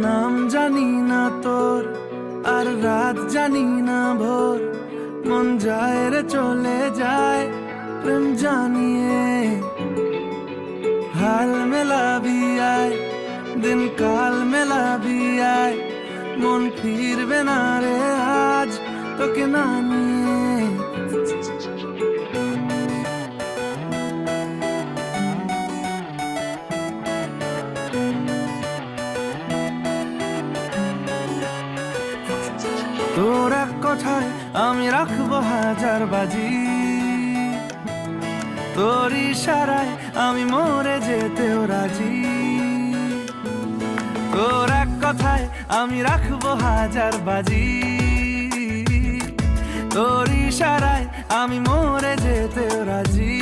নাম জানি না তোর, আর রাত জানি না ভোর, মন যায় রে চলে যায় প্রেম জানিয়ে। হাল মেলাবি আয়, দিন কাল মেলাবি আয়, মন ফিরবে না রে আজ তোকে না নিয়ে। তোর এক কথায় আমি রাখবো হাজার বাজি, তোর ইশারায় আমি মরে যেতেও রাজি। তোর এক কথায় আমি রাখবো হাজার বাজি, তোর ইশারায় আমি মরে যেতেও রাজি।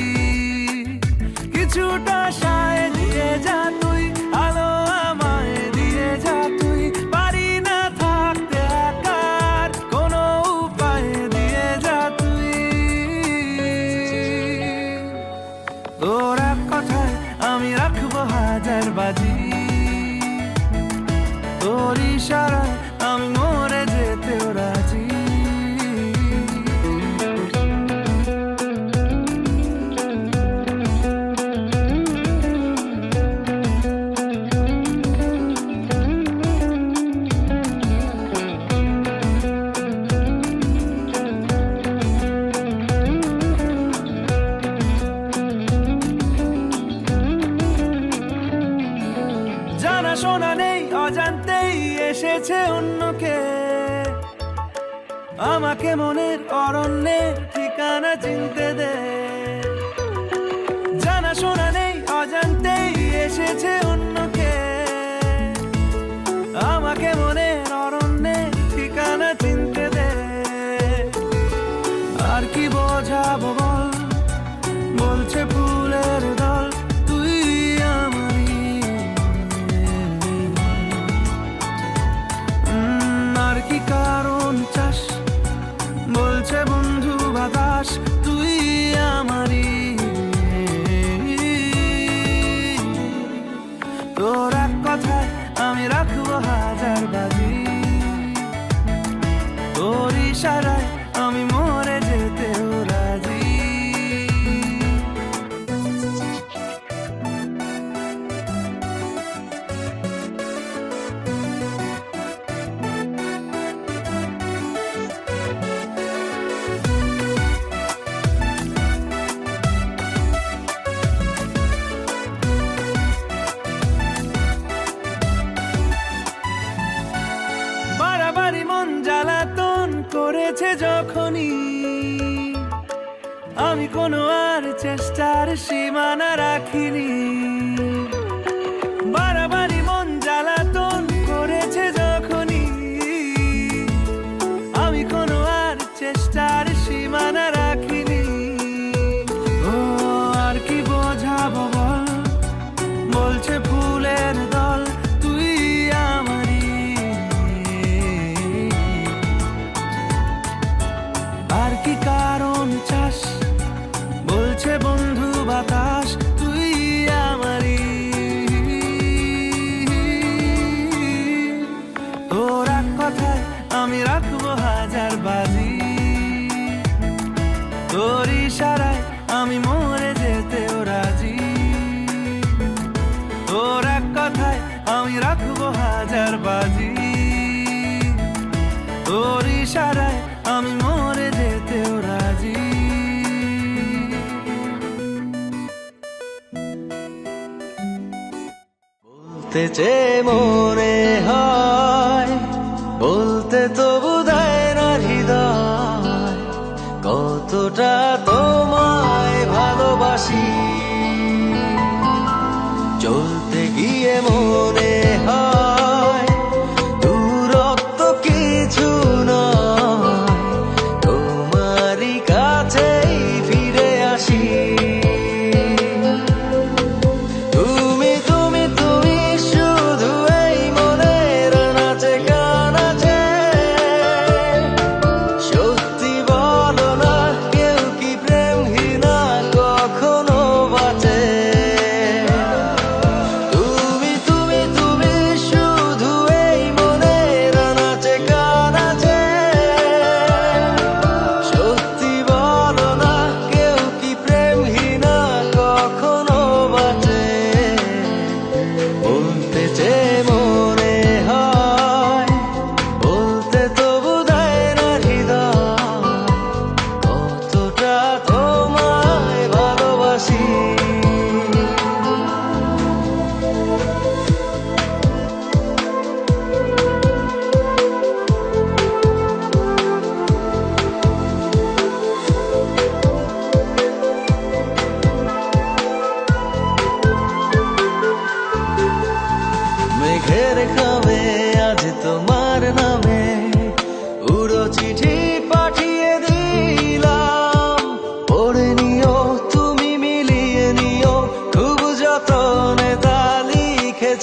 কিছুটা সায় দিয়ে যা তুই, আলো আমায় দিয়ে যা তুই, পারি না থাকতে একার কোনো উপায় দিয়ে যা তুই। তোর এক কথায় আমি রাখবো হাজার বাজি, তোর ইশারায় আমি মরে যেতেও রাজি। জানা শোনা নেই, অজান্তেই এসেছে অন্যকে, আমাকে মনের অরণ্যের ঠিকানা চিনতে দে। জানা শোনা নেই, অজান্তেই এসেছে অন্যকে, আমাকে মনের অরণ্যের ঠিকানা চিনতে দে। আর কি বোঝাবো বল, বলছে ফুলের দল তুই আমারই। আর কি কারণ চাস, বলছে বন্ধু বাতাস তুই আমারই। তোর এক কথায় আমি রাখবো হাজার বাজি, তোর ইশারায় আমি মরে যেতেও রাজি। বাড়াবাড়ি মন জ্বালাতন করেছে যখনই, আমি কোনো আর চেষ্টার সীমানা রাখিনি। বাড়াবাড়ি মন জ্বালাতন করেছে যখনই, আমি কোনো আর চেষ্টার সীমানা রাখিনি। ও আর কি বোঝাবো বল, বলছে ফুলের দল তুই আমারই। আর কি কারণ চাস, বলছে বন্ধু বাতাস তুই আমারই। তোর এক কথায় আমি রাখবো হাজার বাজি, তোর ইশারায় আমি মরে যেতেও রাজি। তোর এক কথায় আমি রাখবো হাজার বাজি, তোর ইশারায় আমি মরে যেতেও রাজি। বলতে যে মনে হয়, বলতে তবু দেয় না হৃদয়, কতটা তোমায় ভালোবাসি। চলতে গিয়ে মনে হয় দূরত্ব কিছু নয়, তোমারই কাছেই ফিরে আসি। তুমি তুমি তুমি শুধু এই মনের নাচে গানাচে, সত্যি বলো না কেউ কি প্রেম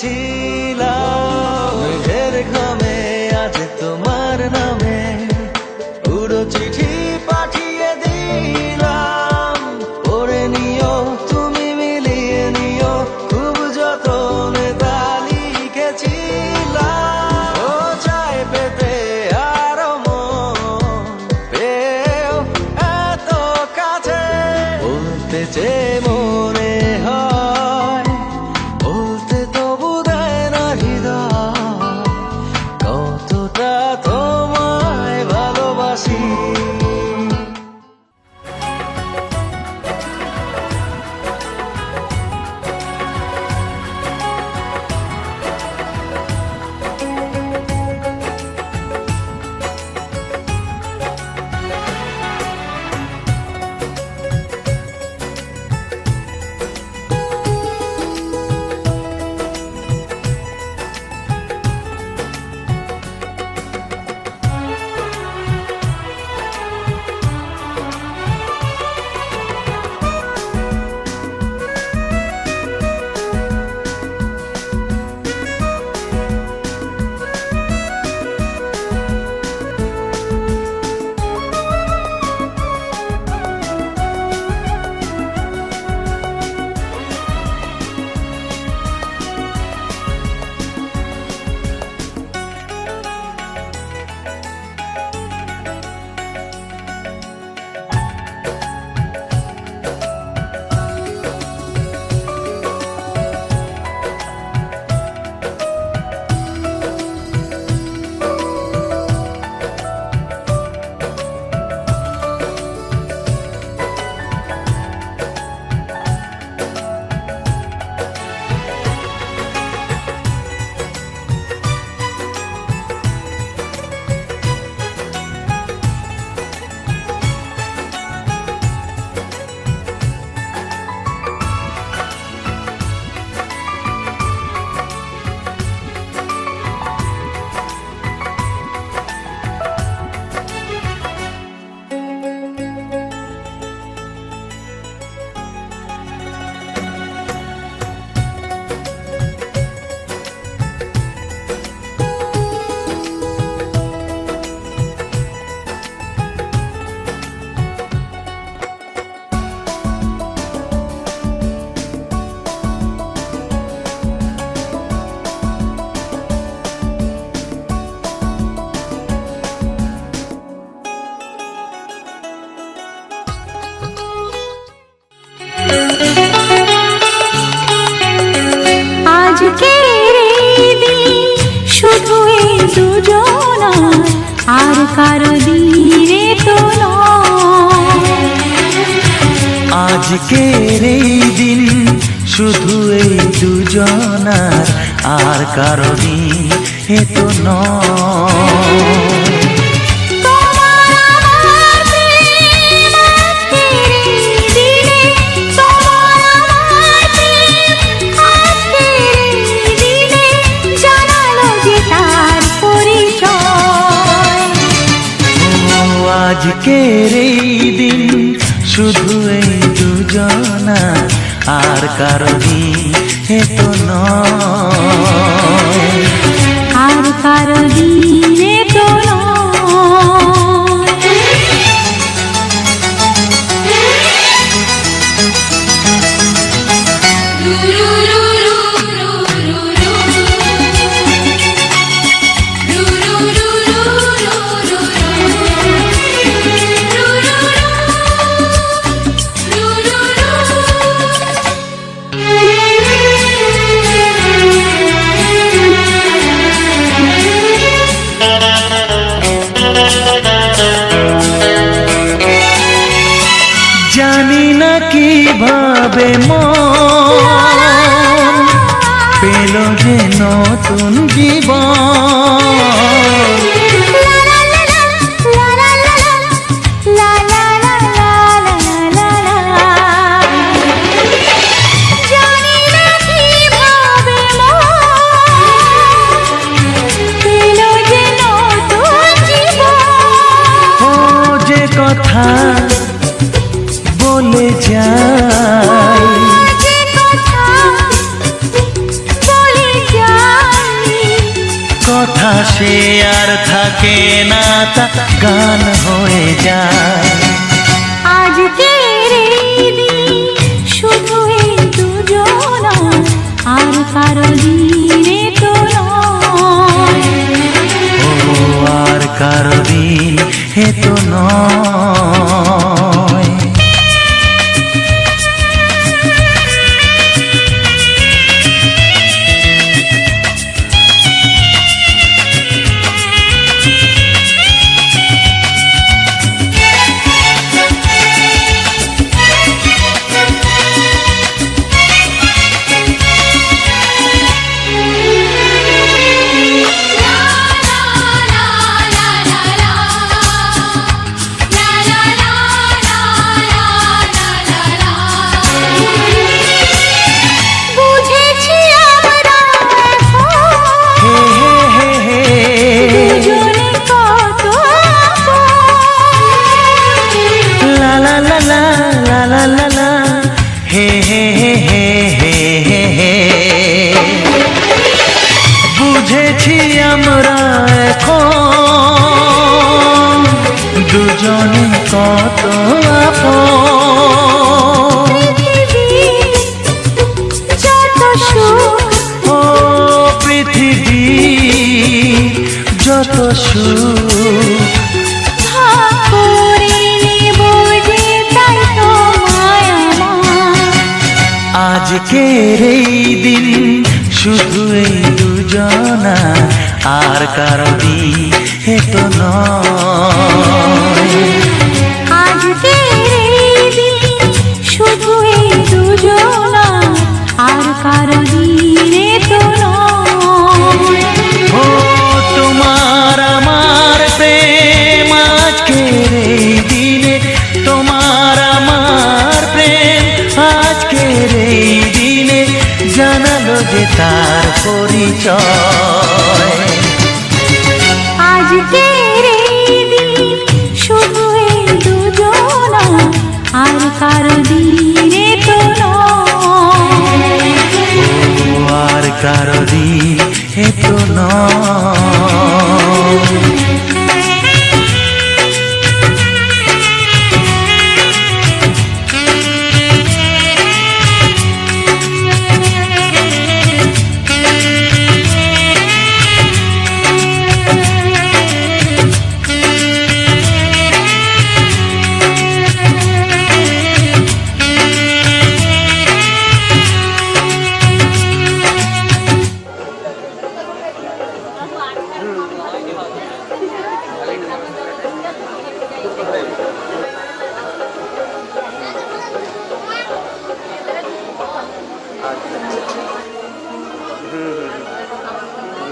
লিখেছিলাম মেঘের ঘামে আজ তোমার নামে পুরো চিঠি পাঠিয়ে দিলাম পড়ে নিও তুমি মিলিয়ে নিও খুব যতনে তা লিখেছিলাম ও চাই পেতে আরো মন পেও এত কাছে বলতে চেয়ে মনে হয় বলতে তবু দেয় না হৃদয় কতটা তোমায় ভালোবাসি। আজকের এই দিন শুধু এই দুজনার আর কারো দিনে তো নয়। আজকের এই দিন শুধু এই দুজনার আর কারো দিন এ তো নয়। আজকের এই দিন শুধু এই দুজনা আর কারো দিন এ তো নয়। আর কারো দিনে তো জানি না কিভাবে মন পেল যে নতুন জীবন। কথা বলে যাই আসে আর থাকে না, তা গান হয়ে যায়। আজকের এই দিন শুধু এই দুজনা, আর কারো দিনে তো নয়। ও আর কারো দিন হে তো নয়। বুঝেছি আমরা দুজনে কত লা লা লা লা লা লা লা লা হে হে হে হে হে হে হে। বুঝেছি আমরা এখন দুজনে কত আপন। যত সুখ ও পৃথিবী যত সুখ ভাগ করে নেব যে, তাই তো মায়া আমার। আজকের এই দিন শুধু এই দুজনা, আর কারো দিন হে তো নয়। আজকের এই দিন শুধু এই দুজনা, আর কারো দিনে তো নয়। ও তোমার আমার প্রেম আজকের এই দিনে, তোমার আমার প্রেম আজকের এই দিনে জানালো যে তার পরিচয়। আজকের এই দিন শুধু এই দুজনা, আর কারো দিনে তো নয়। ও আর কারো দিন হে তো নয়।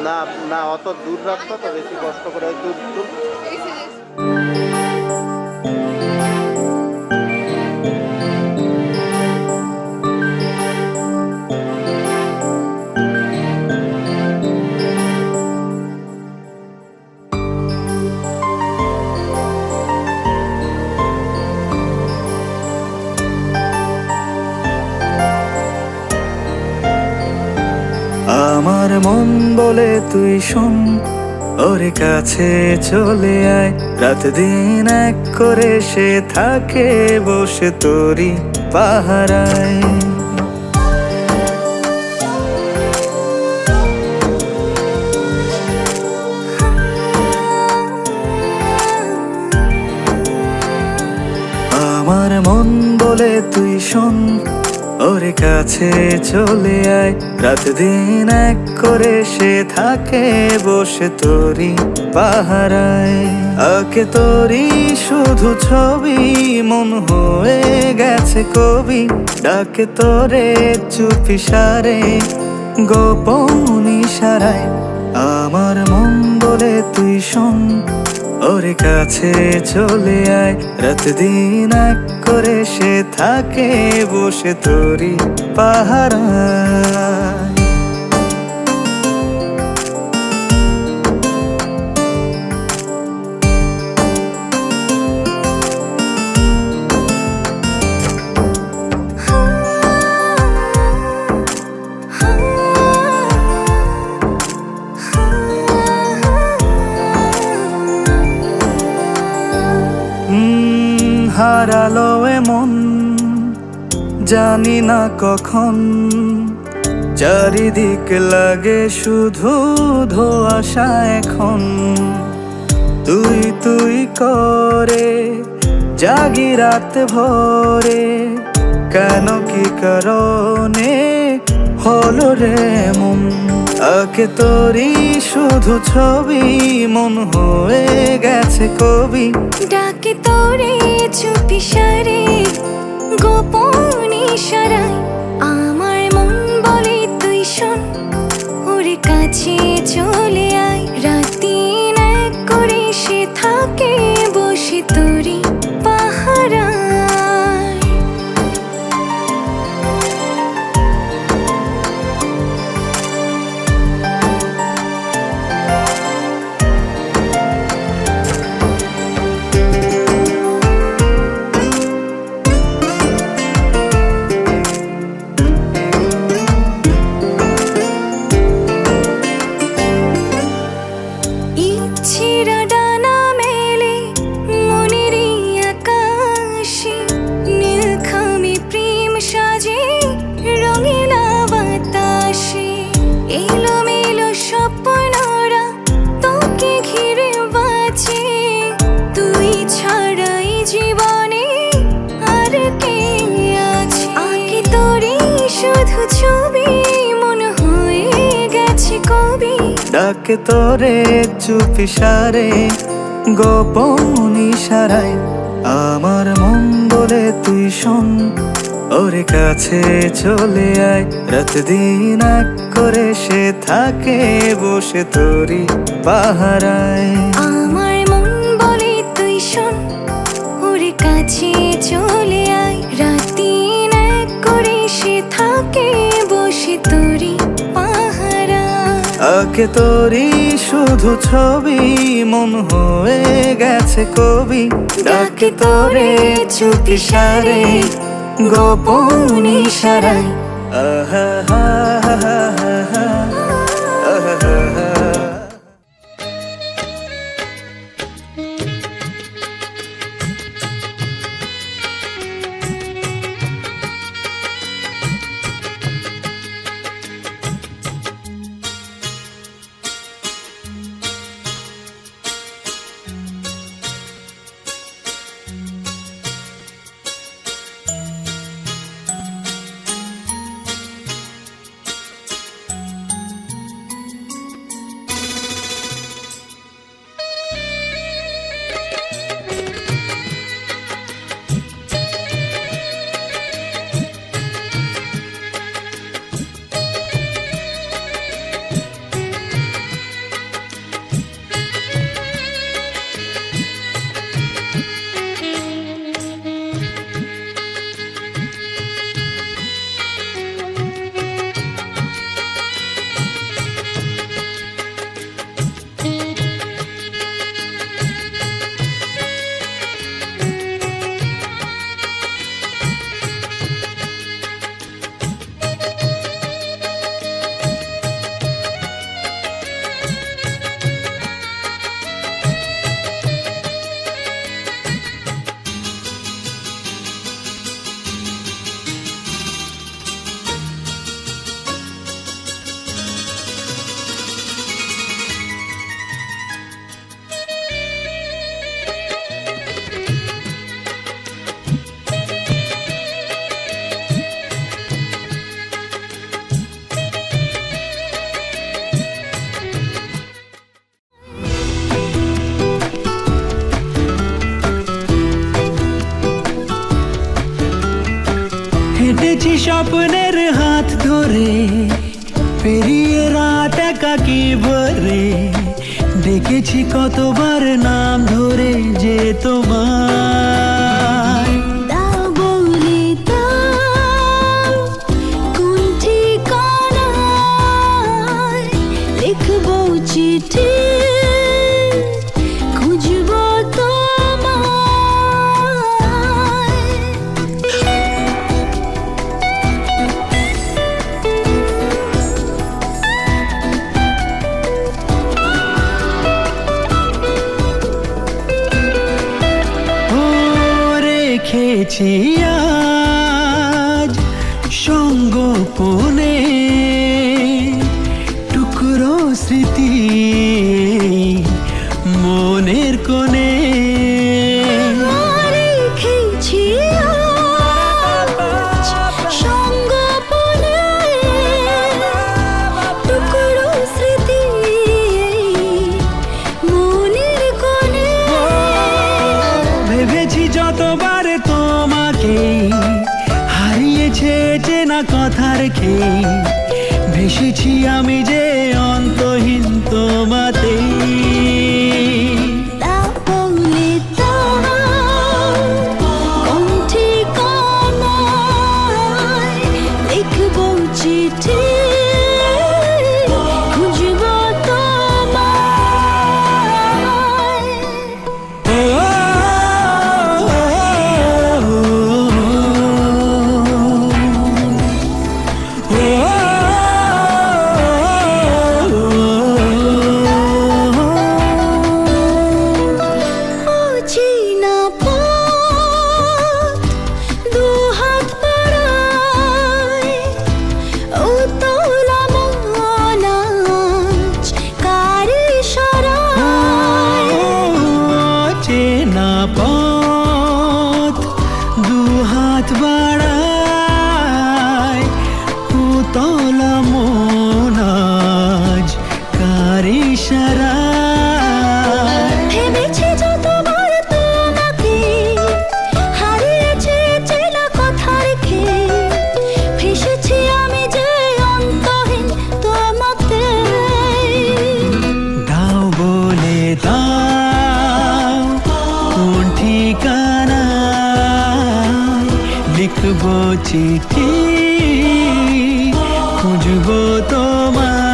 না না অত দূর রাখতো তো বেশি কষ্ট করে দূর দূর। আমার মন বলে তুই শোন, ওর কাছে চলে আয়। রাত দিন এক করে সে থাকে বসে তোরি পাহারায়। আমার মন বলে তুই শোন, ওর কাছে চলে আয়। রাত দিন এক করে সে থাকে বসে তোরি পাহারায়। আঁকে তোরি শুধু ছবি, মন হয়ে গেছে কবি। ডাকে তোরে চুপি সারে, গোপন ইশারায়। আমার মন বলে তুই শোন, ওর কাছে চলে আয়। রাত দিন এক করে সে থাকে বসে তোরি পাহারায়। এমন জানি না কখন চারিদিক লাগে শুধু ধোঁয়াশা এখন তুই তুই করে জাগি রাত ভরে কেন কি কারণে হলো রে মন আঁকে তোরই শুধু ছবি মন হয়ে গেছে কবি ডাকে তোরে চুপি সারে গোপন ইশারায় আমার মন বলে তুই শোন ওরে কাছে চলে আয় রাত-দিন এক করে সে থাকে বসে তোরই পাহারায় ইচ্ছেরা ডানা মেলে মনেরই আকাশে নীলখামে প্রেম সাজে রঙিলা বাতাসে এলোমেলো স্বপ্নরা তোকে ঘিরে বাঁচে তুই ছাড়াই জীবনে আর কে আছে আঁকে তোরে শুধু ছবি মন হয়ে গেছে কবি ডাকে তোরে চুপি সারে গোপন ইশারায় আমার মন বলে তুই শোন ওরে কাছে চলে আয় রাত দিন এক করে সে থাকে বসে তোরই পাহারায় আমার মন বলে তুই শোন ওরে কাছে চলে আয় রাত-দিন এক করে সে থাকে বসে তোরই পাহারায় আঁকে তোরই শুধু ছবি মন হয়ে গেছে কবি ডাকে তোরে চুপি সারে গোপন ইশারায় আহা হা হা হা হা আহা হা হা। হেঁটেছি স্বপ্নের হাত ধরে পেরিয়ে রাত একাকী ভরে ডেকেছি কতবার নাম ধরে যে তোমার দাও বলে দাও কোন ঠিকানায় লিখবো চিঠি খুঁজবো তোমায় ভেবেছি আজ সঙ্গোপনে টুকরো স্মৃতি মনের কোণে রেখেছি আজ সঙ্গোপনে টুকরো স্মৃতি মনের কোণে। ভেবেছি যতবার তোমাকে হারিয়েছে চেনা কথা রেখে ভেসেছি আমি যে অন্তহীন তোমাতে তা বলে দাও কোন ঠিকানায় লিখবো চিঠি খুঁজবো তোমায়। অচেনা পথ দুহাত বাড়ায় উতলা মন আজ কার ইশারায়। চেনা পথ দুহাত বাড়ায় উতলা মন আজ কার ইশারায়। ভেবেছি যতবার তোমাকে হারিয়েছে চেনা কথা রেখে ভেসেছি আমি যে অন্তহীন তোমাতে। দাও বলে দাও কোন ঠিকানায় লিখবো চিঠি খুঁজবো তোমায়।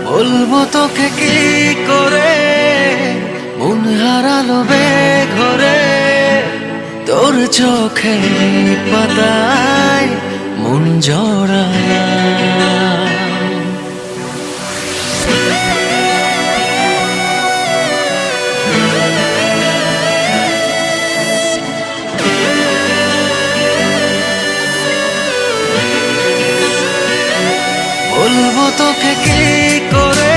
বলবো তোকে কি করে মন হারালো বেঘরে তোর চোখে পাতায় মন জড়ায়। বলবো তোকে কি করে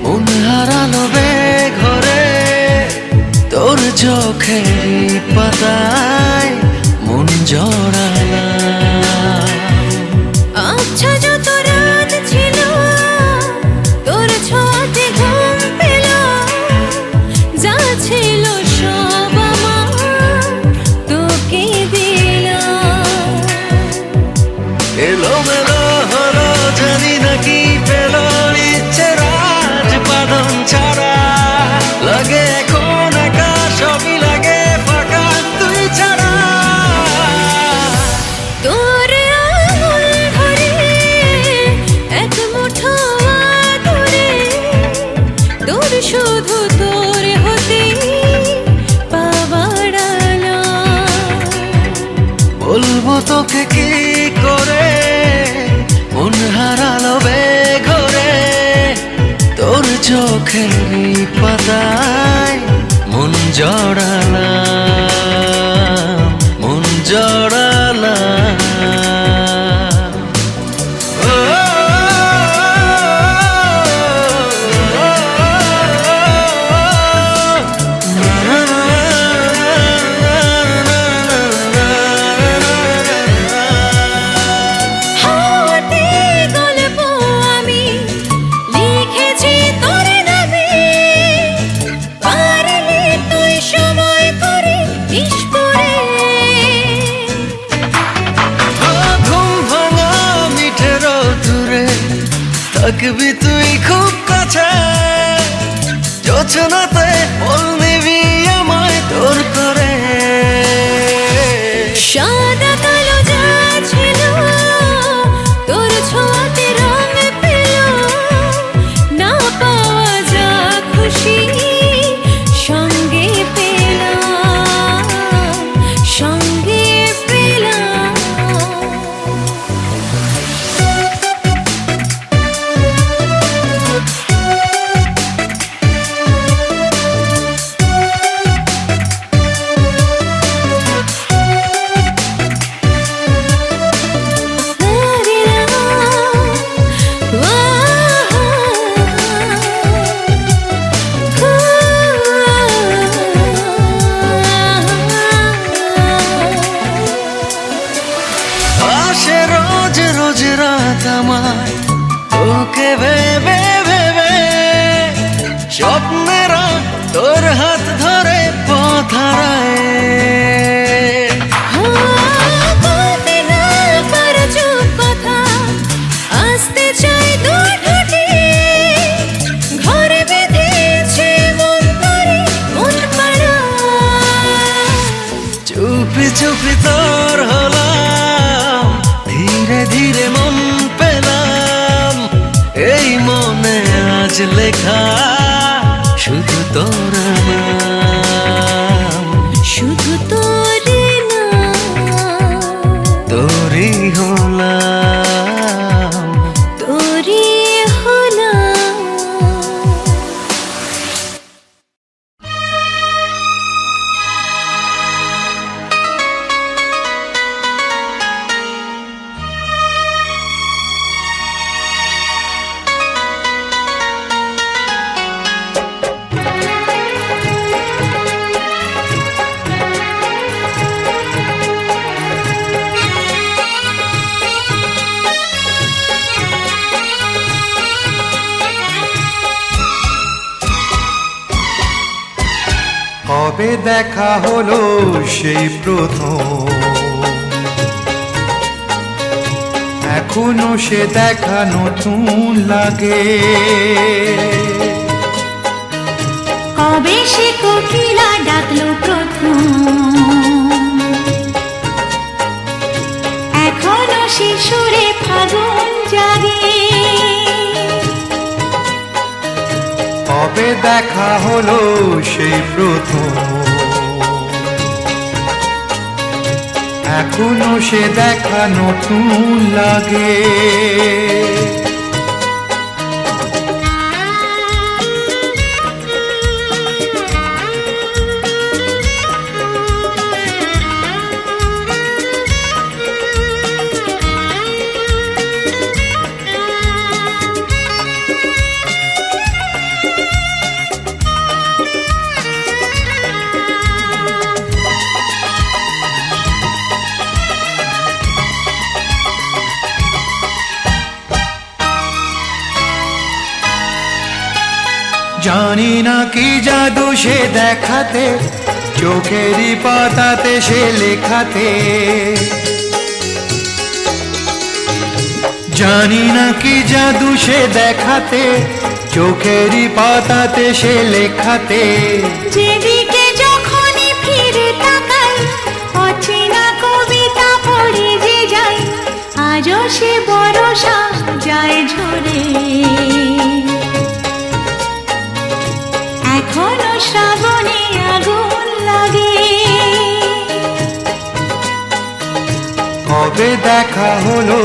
মন হারালো বেঘরে তোর চোখে পাতায় মন জড়ায়। আচ্ছা যত রাত ছিল তোর ছোঁয়াতে ঘুম পেল যা ছিল সব আমার তোকে দিলাম। এলোমেলো হলো জানি না কি পেল ইচ্ছে রাজ বাঁধন ছাড়া লাগে এখন একা সবই লাগে ফাঁকা তুই ছাড়া। তোর আঙুল ধরে এক মুঠো আদরে তোর শুধু তোর হতে পাওয়ার আলাম। বলবো তোকে কি করে মন হারালো বেঘরে তোর চোখের পাতায় মন জড়ালাম মন জড়ালাম। হাতে গল্প আমি লিখেছি তোর নামে পারলে তুই সময় করে নিষ্পরে। ঘুম ভাঙা মিঠের দূরে থাকবি তুই খুব কাছে যোচনাতে বল নিবি আমায় তোর করে। সাদা কালো যা রাত আমার তোকে ভেবে ভেবে, স্বপ্নেরা তোর হাত ধরে পথ হারায়। বলতে না পারো চুপ কথা, আসতে চাই দূর ঠোঁটে, ঘরে বেঁধেছে মন করে মন পাড়া। চুপি চুপি তোর হলাম, ধীরে ধীরে মন পেলাম, এই মনে আজ লেখা শুধু তোর নাম। শুধু তোরে না, তোরই হলাম। তোরে হলাম। কবে দেখা হলো সেই প্রথম, এখনো সে দেখা নতুন লাগে। কবে সে কোকিলা ডাকলো প্রথম, এখনো সে সুরে ফাগুন জাগে। কবে দেখা হলো সেই প্রথম, এখনো সে দেখা নতুন লাগে। জানি না কি জাদু সে দেখাতে, চোখেরই পাতাতে সে লেখাতে। জানি না কি জাদু সে দেখাতে, চোখেরই পাতাতে সে লেখাতে। যেদিকে যখনই ফিরে তাকাই, অচেনা কবিতা পড়ে যে যাই, আজও সে বরষা যায় ঝরে। এখনো শ্রাবণে আগুন লাগে। কবে দেখা হলো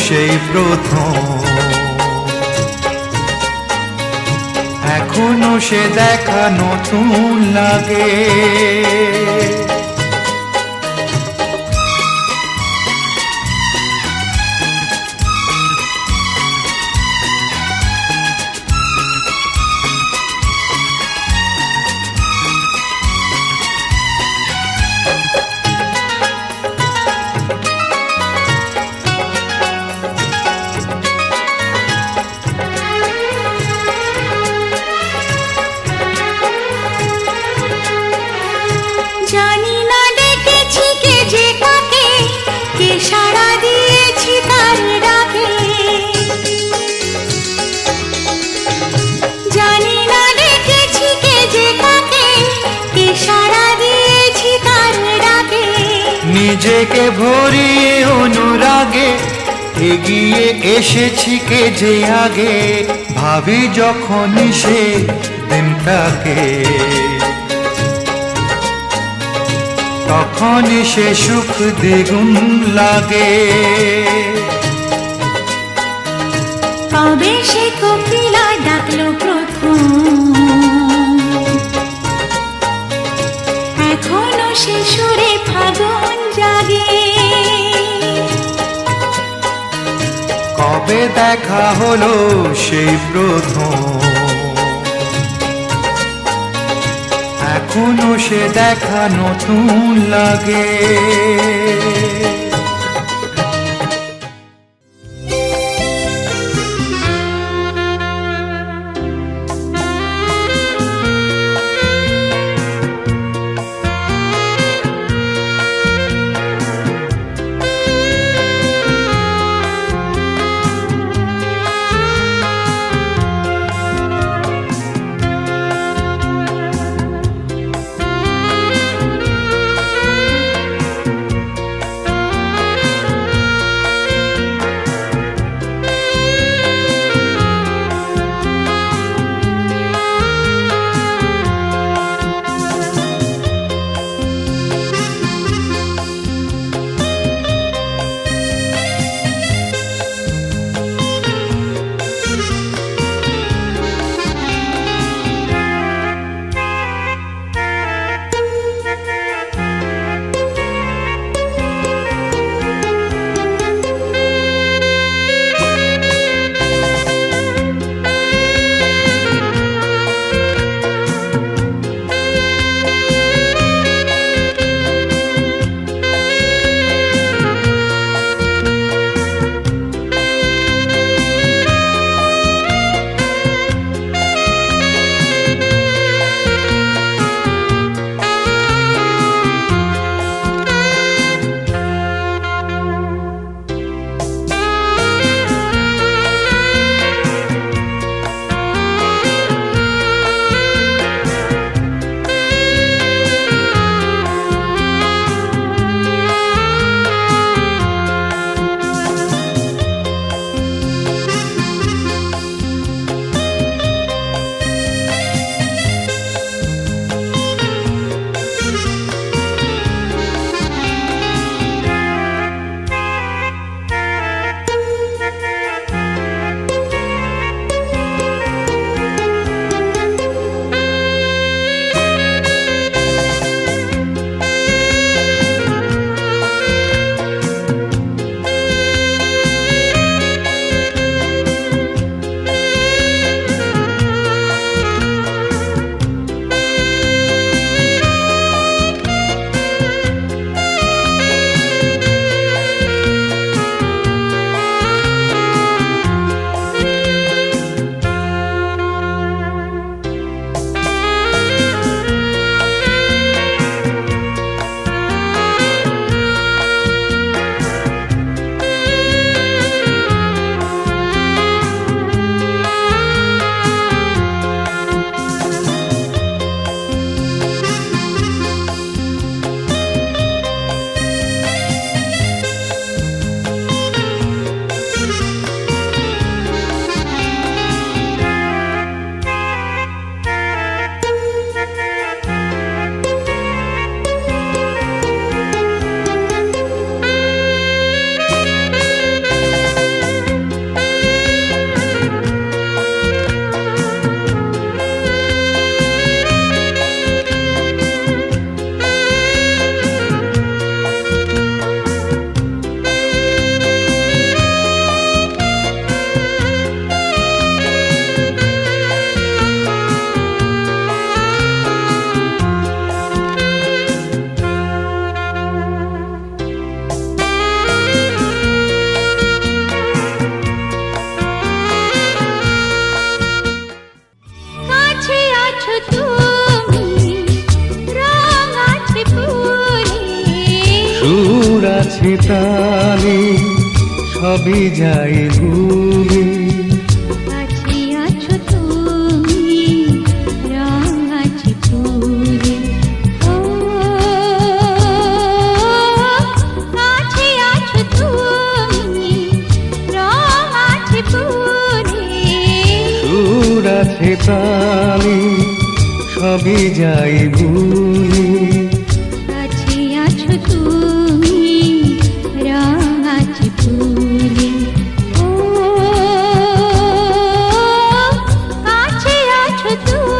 সেই প্রথম, এখনো সে দেখা নতুন লাগে। জানি না ডেকেছি কে যে কাকে, কে সাড়া দিয়েছি তার ডাকে। জানি না ডেকেছি কে যে কাকে, কে সাড়া দিয়েছি তার ডাকে। নিজেকে ভরিয়ে অনুরাগে এগিয়ে এসেছি কে যে আগে। ভাবি যখন সে দিনটাকে, তখন সে সুখ দ্বিগুণ লাগে। কবে সে কোকিলা ডাকলো প্রথম, এখনো সে সুরে ফাগুন জাগে। কবে দেখা হলো সেই প্রথম, এখনো সে দেখা নতুন লাগে। প্রাণী সবই যাই ভুলে। কাছে আছো তুমি রাঙাচি ফুলে, ও কাছে আছো তুমি রাঙাচি ফুলে। সুর আছে প্রাণী সবই যাই ভুলে। কাছে আছো তুমি রাঙাচি ফুলে, ও কাছে আছো তুমি।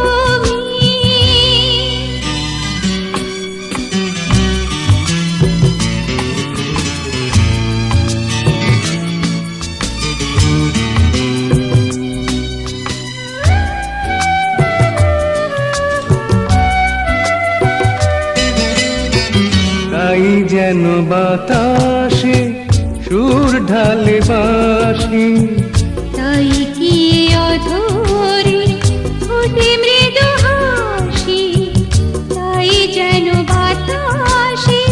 তাই যেন বাতাসে সুর ঢালে বাঁশি, তাই কি অধরে ফুটে মৃদু হাসি, তাই যেন বাতাসে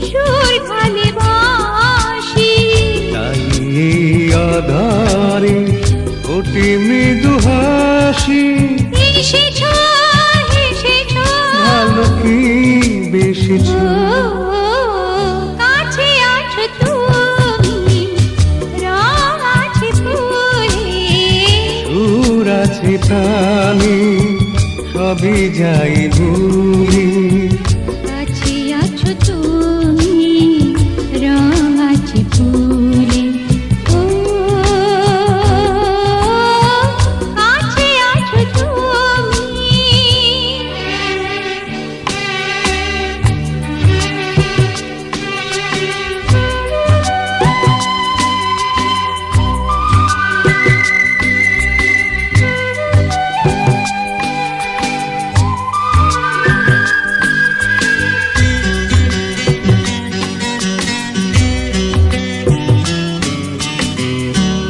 সুর ঢালে বাঁশি। তাই এই আধারে ওঠে মৃদু হাসি। এসেছ এসেছ ভালো কি বেশিছ, কাছে আছো তুমি রাঙাচি ফুলে। সুর আছে প্রাণী সবই যাই ভুলে। কাছে আছো তুমি রাঙাচি ফুলে, ও কাছে আছো তুমি।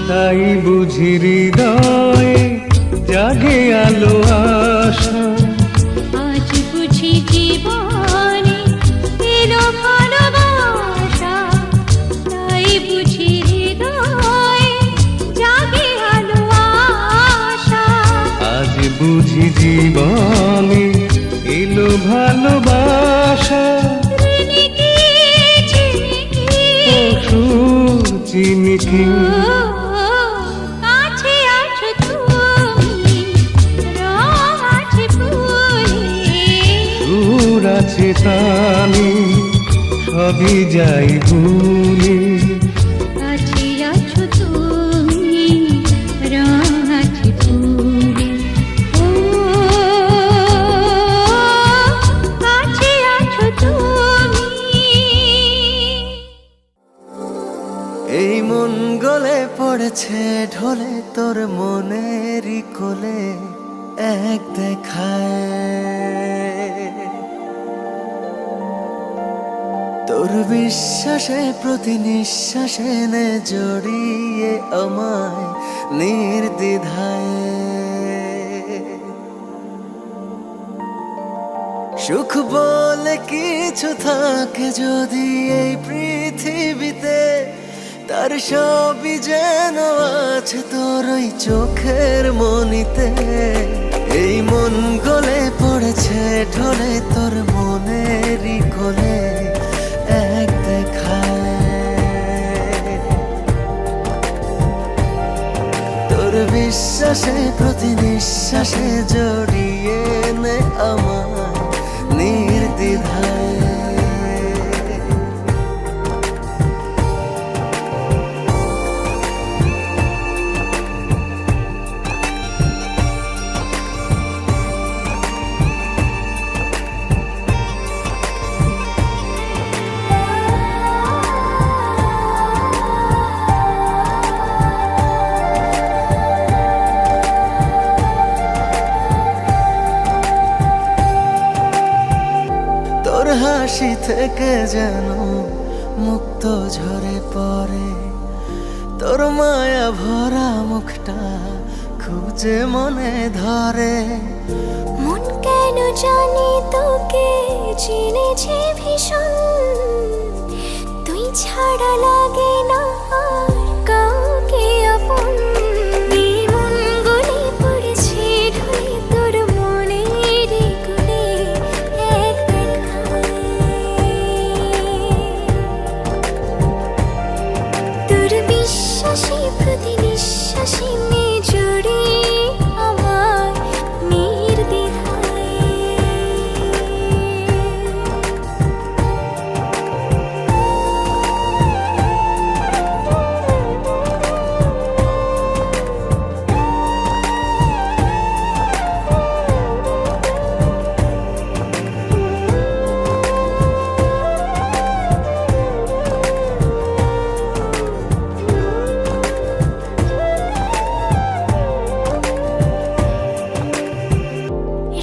তাই বুঝি হৃদয়ে জাগে আলো আশা। আজ বুঝি জীবনে এলো ভালোবাসা, তাই বুঝি হৃদয়ে জাগে আলো আশা। আজ বুঝি জীবনে এলো ভালোবাসা। ঋণীকে ঝিলিকে, সুর চিনিকে কাছে আছো তুমি রাঙাচি ফুলে। সুর আছে প্রাণী সবই যাই ভুলে। কাছে আছো তুমি রাঙাচি ফুলে, ও কাছে আছো তুমি। এই মন গলে পড়েছে ঢলে তোর মনেরই কোলে এক দেখায়। তোর বিশ্বাসে প্রতি নিঃশ্বাসে নে জড়িয়ে আমায় নির্দ্বিধায়। সুখ বলে কিছু থাকে যদি এই পৃথিবীতে, তার সবই যেন আছে তোর ওই চোখের মনিতে। এই মন গলে পড়েছে ঢলে তোর মনেরই কোলে এক দেখায়। তোর বিশ্বাসে প্রতি নিঃশ্বাসে জড়িয়ে নে আমায় নির্দ্বিধায়। হাসি থেকে যেন মুক্ত ঝরে পড়ে, তোর মায়া ভরা মুখটা খুব যে মনে ধরে। মন কেন জানি তোকে চিনেছে ভীষণ, তুই ছাড়া লাগে না আর কাউকে আপন। এই মন গলে পড়েছে ঢলে তোর মনের কোণে এক দেখায়। তোর বিশ্বাসে প্রতি নিঃশ্বাসে নিয়ে জুড়ে আমার নির্দ্বিধায়।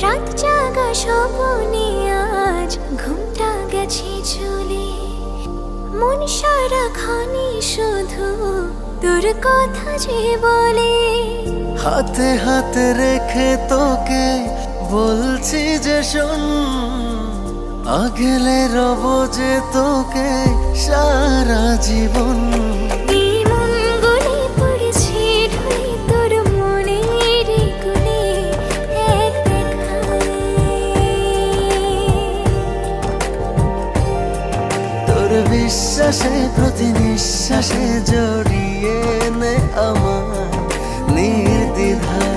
রাত জাগা স্বপ্নে আজ ঘুমটা গেছে চলে। মন সারাক্ষণে শুধু তোর কথা যে বলে। হাতে হাতে রেখে তোকে বলছি যে শোন, আগলে রব যে তোকে সারা জীবন। এই মন গলে পড়েছে ঢলে তোর মনের কোণে এক দেখায়। তোর বিশ্বাসে প্রতি নিঃশ্বাসে জড়িয়ে নে আমার নির্দ্বিধায়।